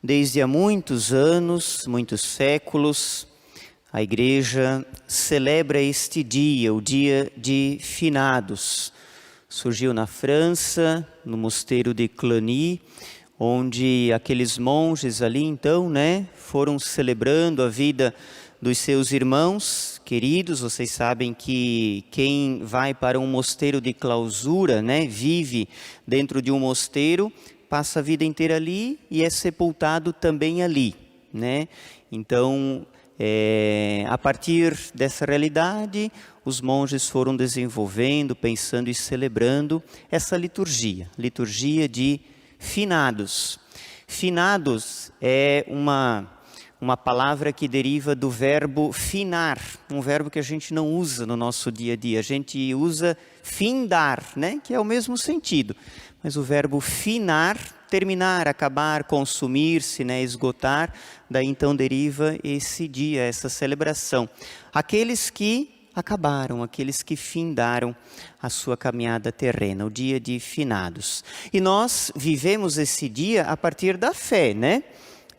Desde há muitos anos, muitos séculos, a Igreja celebra este dia, o dia de Finados. Surgiu na França, no mosteiro de Cluny, onde aqueles monges ali então, foram celebrando a vida dos seus irmãos queridos. Vocês sabem que quem vai para um mosteiro de clausura, vive dentro de um mosteiro, passa a vida inteira ali e é sepultado também ali, Então, a partir dessa realidade, os monges foram desenvolvendo, pensando e celebrando essa liturgia de Finados. Finados é uma palavra que deriva do verbo finar, um verbo que a gente não usa no nosso dia a dia. A gente usa findar, que é o mesmo sentido. Mas o verbo finar, terminar, acabar, consumir-se, esgotar, daí então deriva esse dia, essa celebração. Aqueles que acabaram, aqueles que findaram a sua caminhada terrena, o dia de Finados. E nós vivemos esse dia a partir da fé,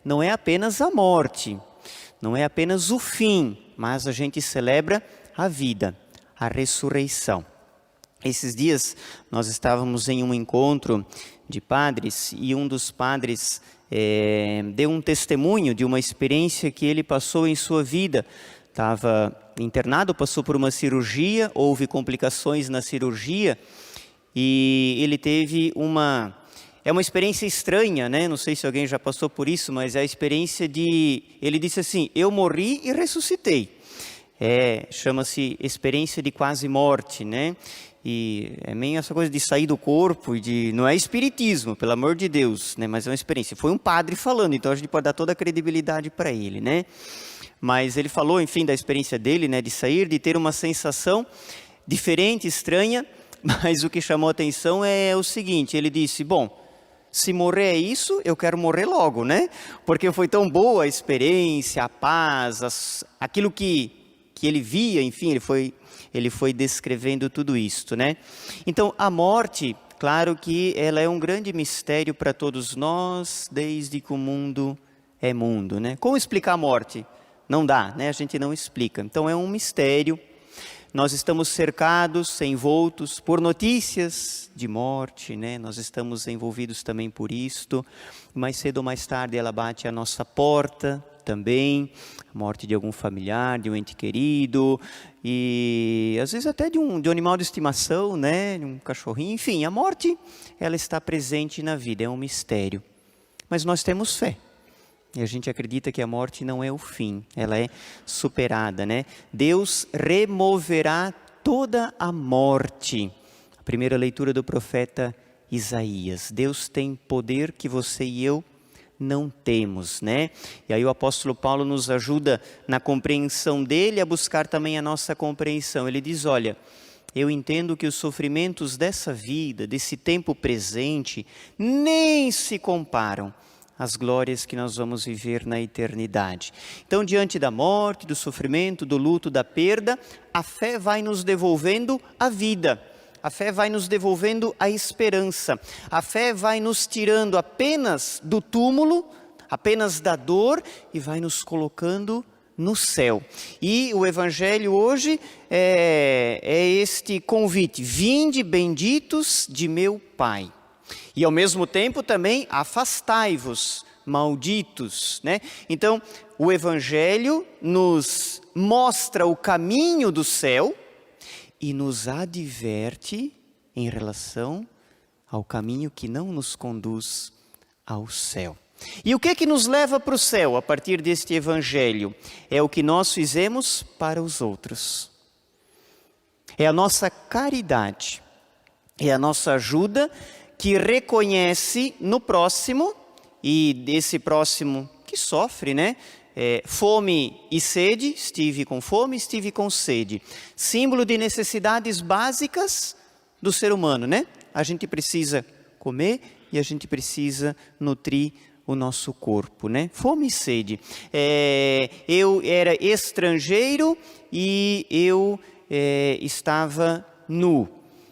Não é apenas a morte, não é apenas o fim, mas a gente celebra a vida, a ressurreição. Esses dias nós estávamos em um encontro de padres e um dos padres deu um testemunho de uma experiência que ele passou em sua vida. Estava internado, passou por uma cirurgia, houve complicações na cirurgia e ele teve uma experiência estranha, Não sei se alguém já passou por isso, mas é a experiência ele disse assim: eu morri e ressuscitei. Chama-se experiência de quase morte, E é meio essa coisa de sair do corpo e não é espiritismo, pelo amor de Deus, Mas é uma experiência. Foi um padre falando, então a gente pode dar toda a credibilidade para ele, Mas ele falou, enfim, da experiência dele, de sair, de ter uma sensação diferente, estranha, mas o que chamou a atenção é o seguinte: ele disse, bom, se morrer é isso, eu quero morrer logo, Porque foi tão boa a experiência, a paz, aquilo que ele via, enfim, ele foi descrevendo tudo isto, Então, a morte, claro que ela é um grande mistério para todos nós, desde que o mundo é mundo, Como explicar a morte? Não dá, a gente não explica. Então é um mistério. Nós estamos cercados, envoltos por notícias de morte, Nós estamos envolvidos também por isto. Mais cedo ou mais tarde ela bate à nossa porta também. A morte de algum familiar, de um ente querido. E às vezes até de um animal de estimação, de um cachorrinho. Enfim, a morte, ela está presente na vida, é um mistério. Mas nós temos fé. E a gente acredita que a morte não é o fim, ela é superada, Deus removerá toda a morte. A primeira leitura do profeta Isaías. Deus tem poder que você e eu não temos, E aí o apóstolo Paulo nos ajuda na compreensão dele a buscar também a nossa compreensão. Ele diz, olha, eu entendo que os sofrimentos dessa vida, desse tempo presente, nem se comparam as glórias que nós vamos viver na eternidade. Então, diante da morte, do sofrimento, do luto, da perda, a fé vai nos devolvendo a vida. A fé vai nos devolvendo a esperança. A fé vai nos tirando apenas do túmulo, apenas da dor e vai nos colocando no céu. E o Evangelho hoje é este convite: vinde benditos de meu Pai. E ao mesmo tempo também afastai-vos, malditos, Então, o Evangelho nos mostra o caminho do céu e nos adverte em relação ao caminho que não nos conduz ao céu. E o que é que nos leva para o céu a partir deste Evangelho? É o que nós fizemos para os outros. É a nossa caridade, é a nossa ajuda que reconhece no próximo, e desse próximo que sofre, fome e sede, estive com fome, estive com sede. Símbolo de necessidades básicas do ser humano, A gente precisa comer e a gente precisa nutrir o nosso corpo, Fome e sede. Eu era estrangeiro e eu estava nu.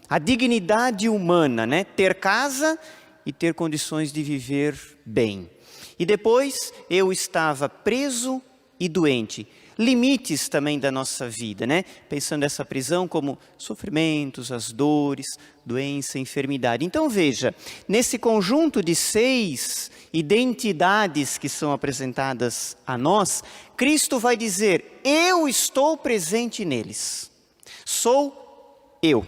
A dignidade humana, ter casa e ter condições de viver bem. E depois eu estava preso e doente. Limites também da nossa vida, né? Pensando essa prisão como sofrimentos, as dores, doença, enfermidade. Então veja, nesse conjunto de 6 identidades que são apresentadas a nós, Cristo vai dizer: eu estou presente neles. Sou eu.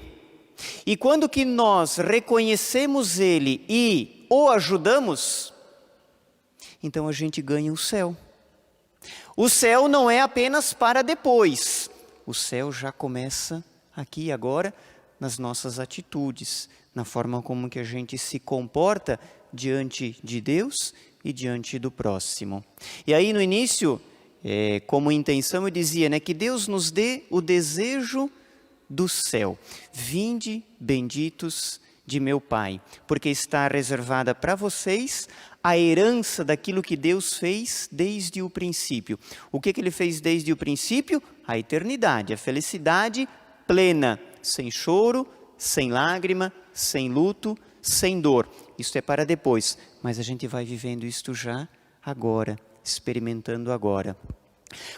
E quando que nós reconhecemos Ele e o ajudamos, então a gente ganha o céu. O céu não é apenas para depois. O céu já começa aqui e agora nas nossas atitudes, na forma como que a gente se comporta diante de Deus e diante do próximo. E aí no início, como intenção eu dizia, né, que Deus nos dê o desejo do céu. Vinde, benditos de meu Pai, porque está reservada para vocês a herança daquilo que Deus fez desde o princípio. O que Ele fez desde o princípio? A eternidade, a felicidade plena, sem choro, sem lágrima, sem luto, sem dor. Isso é para depois, mas a gente vai vivendo isto já agora, experimentando agora.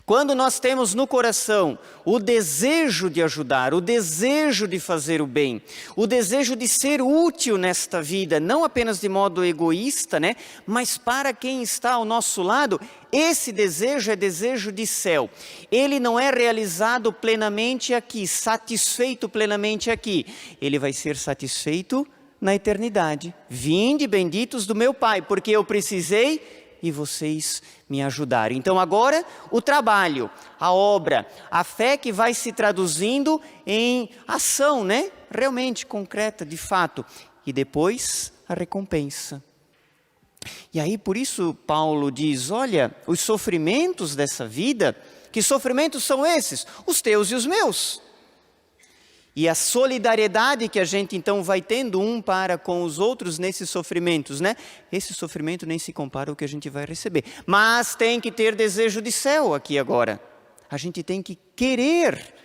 Quando nós temos no coração o desejo de ajudar, o desejo de fazer o bem, o desejo de ser útil nesta vida, não apenas de modo egoísta, né, mas para quem está ao nosso lado, esse desejo é desejo de céu. Ele não é realizado plenamente aqui, satisfeito plenamente aqui. Ele vai ser satisfeito na eternidade. Vinde, benditos do meu Pai, porque eu precisei e vocês me ajudaram. Então agora o trabalho, a obra, a fé que vai se traduzindo em ação, né? Realmente concreta, de fato. E depois a recompensa. E aí por isso Paulo diz, olha, os sofrimentos dessa vida, que sofrimentos são esses? Os teus e os meus. E a solidariedade que a gente então vai tendo um para com os outros nesses sofrimentos, né? Esse sofrimento nem se compara ao que a gente vai receber. Mas tem que ter desejo de céu aqui agora. A gente tem que querer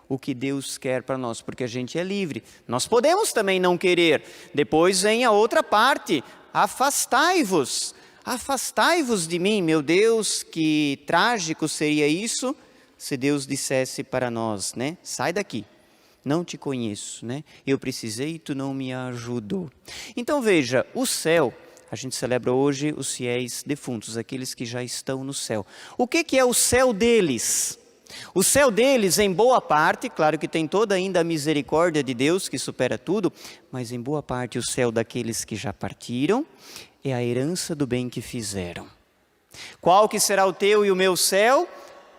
o que Deus quer para nós, porque a gente é livre. Nós podemos também não querer. Depois vem a outra parte. Afastai-vos. Afastai-vos de mim, meu Deus, que trágico seria isso se Deus dissesse para nós, né? Sai daqui. Não te conheço, né? Eu precisei e tu não me ajudou. Então veja, o céu, a gente celebra hoje os fiéis defuntos, aqueles que já estão no céu. O que é o céu deles? O céu deles, em boa parte, claro que tem toda ainda a misericórdia de Deus que supera tudo, mas em boa parte o céu daqueles que já partiram é a herança do bem que fizeram. Qual que será o teu e o meu céu?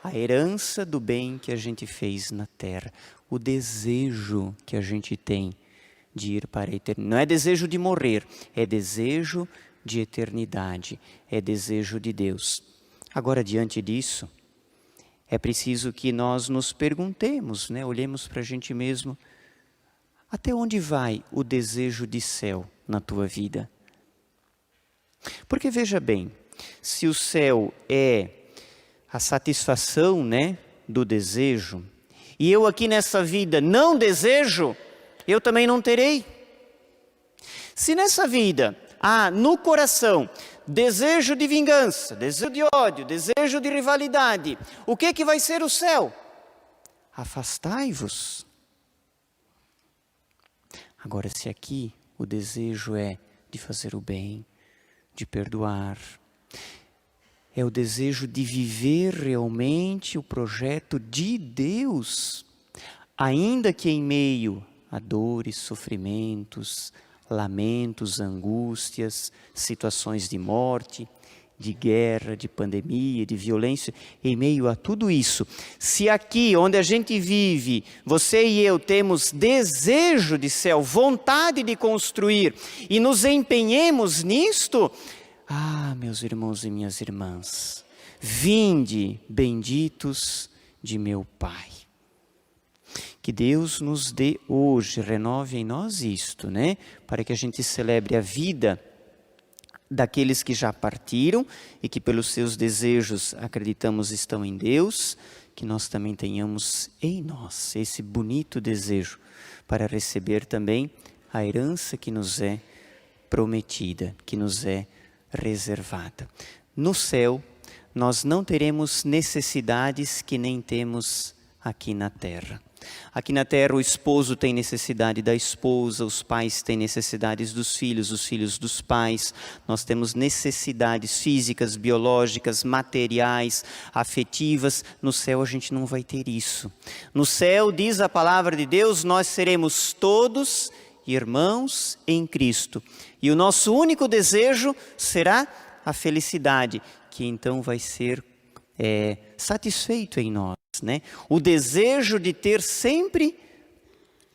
A herança do bem que a gente fez na terra. O desejo que a gente tem de ir para a eternidade. Não é desejo de morrer, é desejo de eternidade, é desejo de Deus. Agora, diante disso, é preciso que nós nos perguntemos, né? Olhemos para a gente mesmo, até onde vai o desejo de céu na tua vida? Porque veja bem, se o céu é a satisfação, né, do desejo, e eu aqui nessa vida não desejo, eu também não terei. Se nessa vida há no coração desejo de vingança, desejo de ódio, desejo de rivalidade, o que vai ser o céu? Afastai-vos. Agora, se aqui o desejo é de fazer o bem, de perdoar, é o desejo de viver realmente o projeto de Deus, ainda que em meio a dores, sofrimentos, lamentos, angústias, situações de morte, de guerra, de pandemia, de violência, em meio a tudo isso, se aqui onde a gente vive, você e eu temos desejo de céu, vontade de construir e nos empenhemos nisto, meus irmãos e minhas irmãs, vinde, benditos de meu Pai. Que Deus nos dê hoje, renove em nós isto, né? Para que a gente celebre a vida daqueles que já partiram e que pelos seus desejos acreditamos estão em Deus, que nós também tenhamos em nós esse bonito desejo para receber também a herança que nos é prometida, que nos é reservada. No céu, nós não teremos necessidades que nem temos aqui na terra. Aqui na terra o esposo tem necessidade da esposa, os pais têm necessidades dos filhos, os filhos dos pais. Nós temos necessidades físicas, biológicas, materiais, afetivas. No céu a gente não vai ter isso. No céu, diz a palavra de Deus, nós seremos todos irmãos em Cristo. E o nosso único desejo será a felicidade, que então vai ser satisfeito em nós, né? O desejo de ter sempre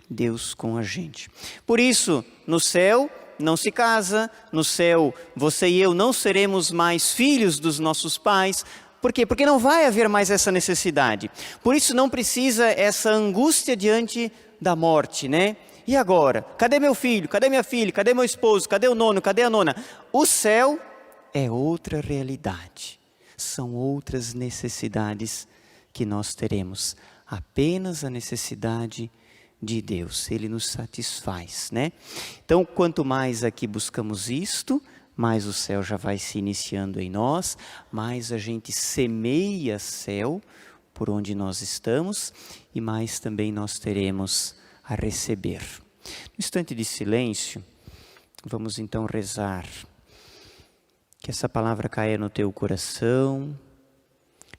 Deus com a gente. Por isso, no céu não se casa, no céu você e eu não seremos mais filhos dos nossos pais. Por quê? Porque não vai haver mais essa necessidade. Por isso não precisa essa angústia diante da morte, né? E agora? Cadê meu filho? Cadê minha filha? Cadê meu esposo? Cadê o nono? Cadê a nona? O céu é outra realidade. São outras necessidades que nós teremos. Apenas a necessidade de Deus. Ele nos satisfaz, né? Então, quanto mais aqui buscamos isto, mais o céu já vai se iniciando em nós, mais a gente semeia céu por onde nós estamos e mais também nós teremos a receber. No instante de silêncio, vamos então rezar. Que essa palavra caia no teu coração,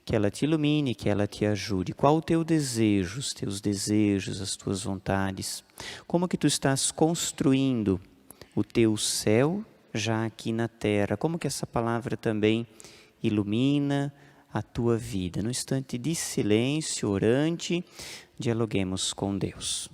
que ela te ilumine, que ela te ajude. Qual o teu desejo, os teus desejos, as tuas vontades? Como que tu estás construindo o teu céu já aqui na terra? Como que essa palavra também ilumina a tua vida? No instante de silêncio orante, dialoguemos com Deus.